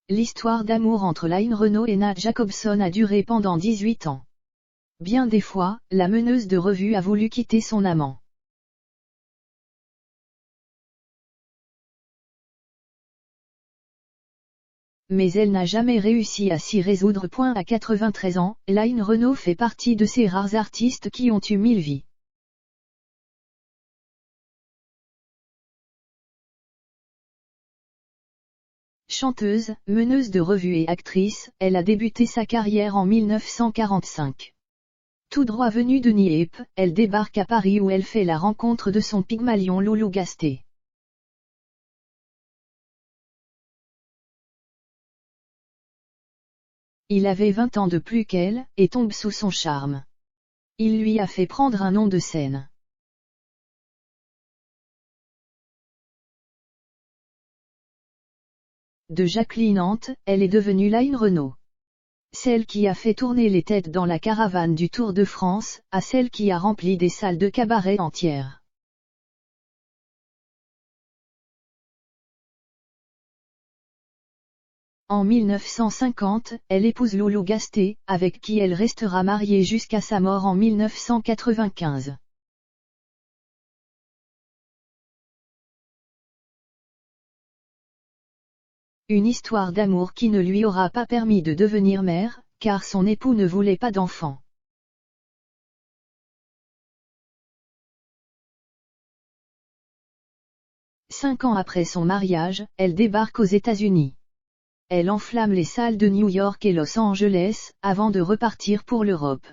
L'histoire d'amour entre Line Renaud et Nat Jacobson a duré pendant 18 ans. Bien des fois, la meneuse de revue a voulu quitter son amant. Mais elle n'a jamais réussi à s'y résoudre. À 93 ans, Line Renaud fait partie de ces rares artistes qui ont eu 1000 vies. Chanteuse, meneuse de revue et actrice, elle a débuté sa carrière en 1945. Tout droit venue de Nieppe, elle débarque à Paris où elle fait la rencontre de son Pygmalion Loulou Gasté. Il avait 20 ans de plus qu'elle, et tombe sous son charme. Il lui a fait prendre un nom de scène. De Jacqueline Ante, elle est devenue Line Renaud. Celle qui a fait tourner les têtes dans la caravane du Tour de France, à celle qui a rempli des salles de cabaret entières. En 1950, elle épouse Loulou Gasté, avec qui elle restera mariée jusqu'à sa mort en 1995. Une histoire d'amour qui ne lui aura pas permis de devenir mère, car son époux ne voulait pas d'enfant. Cinq ans après son mariage, elle débarque aux États-Unis. Elle enflamme les salles de New York et Los Angeles, avant de repartir pour l'Europe.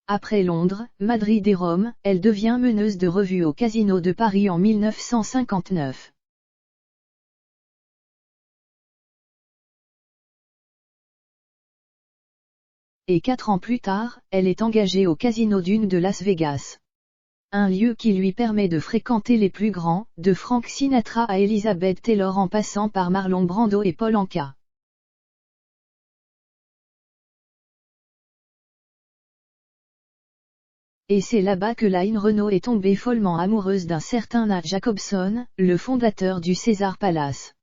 Après Londres, Madrid et Rome, elle devient meneuse de revue au Casino de Paris en 1959. Et 4 ans plus tard, elle est engagée au Casino Dune de Las Vegas. Un lieu qui lui permet de fréquenter les plus grands, de Frank Sinatra à Elizabeth Taylor en passant par Marlon Brando et Paul Anka. Et c'est là-bas que Line Renaud est tombée follement amoureuse d'un certain Nat Jacobson, le fondateur du César Palace.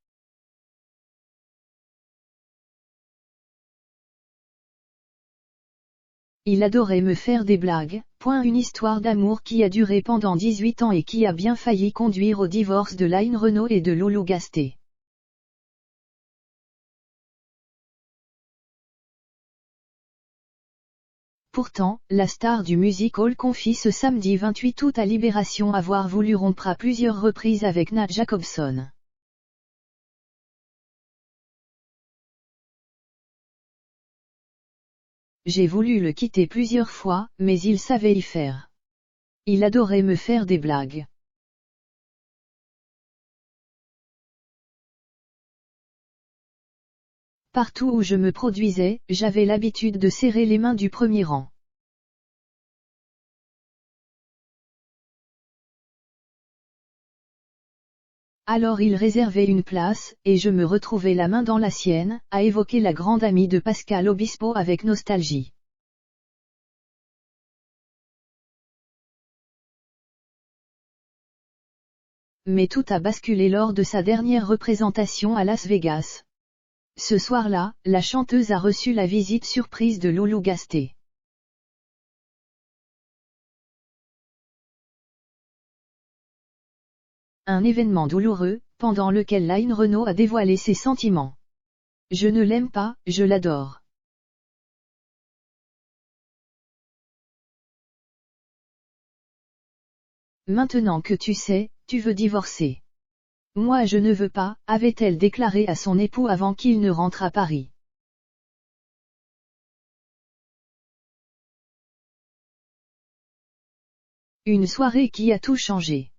Il adorait me faire des blagues. Une histoire d'amour qui a duré pendant 18 ans et qui a bien failli conduire au divorce de Line Renaud et de Loulou Gasté. Pourtant, la star du music hall confie ce samedi 28 août à Libération avoir voulu rompre à plusieurs reprises avec Nat Jacobson. J'ai voulu le quitter plusieurs fois, mais il savait y faire. Il adorait me faire des blagues. Partout où je me produisais, j'avais l'habitude de serrer les mains du premier rang. Alors il réservait une place, et je me retrouvais la main dans la sienne, a évoqué la grande amie de Pascal Obispo avec nostalgie. Mais tout a basculé lors de sa dernière représentation à Las Vegas. Ce soir-là, la chanteuse a reçu la visite surprise de Loulou Gasté. Un événement douloureux, pendant lequel Line Renaud a dévoilé ses sentiments. Je ne l'aime pas, je l'adore. Maintenant que tu sais, tu veux divorcer. Moi je ne veux pas, avait-elle déclaré à son époux avant qu'il ne rentre à Paris. Une soirée qui a tout changé.